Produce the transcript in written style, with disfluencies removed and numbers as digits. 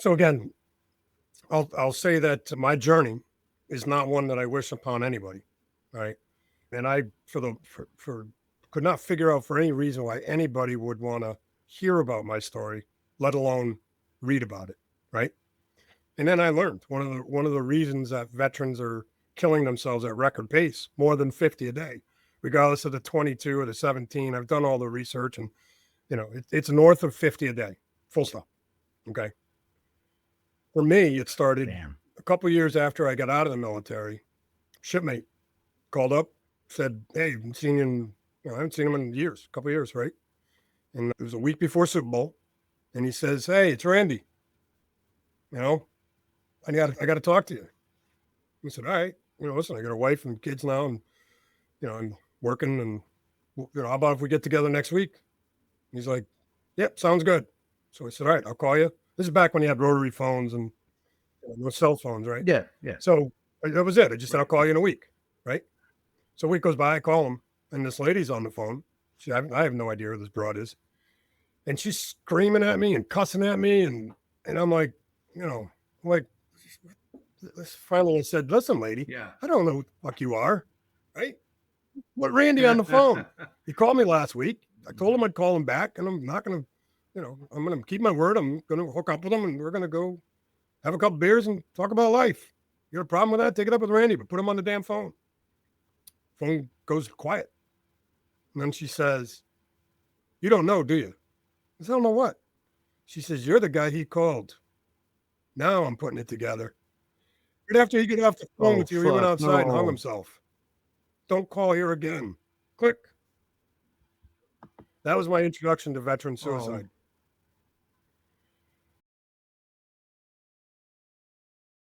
So again, I'll say that my journey is not one that I wish upon anybody, right? And I for could not figure out for any reason why anybody would want to hear about my story, let alone read about it, right? And then I learned one of the reasons that veterans are killing themselves at record pace, more than 50 a day, regardless of the 22 or the 17. I've done all the research, and it's north of 50 a day, full stop. Okay. For me, it started Damn. a couple of years after I got out of the military. Shipmate called up, said, "Hey, I haven't seen him in years, a couple of years, right?" And it was a week before Super Bowl, and he says, "Hey, it's Randy. You know, I got to talk to you." I said, "All right. Listen, I got a wife and kids now, and I'm working, and how about if we get together next week?" He's like, "Yep, sounds good." So I said, "All right, I'll call you." This is back when you had rotary phones and no cell phones, right? Yeah, yeah. So that was it. I just said, "I'll call you in a week," right? So a week goes by, I call him, and this lady's on the phone. I have no idea who this broad is, and she's screaming at me and cussing at me, and I'm like, like, finally I said, "Listen, lady, Yeah. I don't know who the fuck you are, right? What Randy on the phone? He called me last week. I told him I'd call him back, and I'm not going to, I'm going to keep my word. I'm going to hook up with him, and we're going to go have a couple beers and talk about life. You got a problem with that? Take it up with Randy, but put him on the damn phone." Phone goes quiet. And then she says, "You don't know, do you?" I said, "I don't know what." She says, "You're the guy he called." Now I'm putting it together. Right after he got off the phone Oh, with you, he went fuck. outside and hung No. himself. Don't call here again. Click. That was my introduction to veteran Oh, suicide.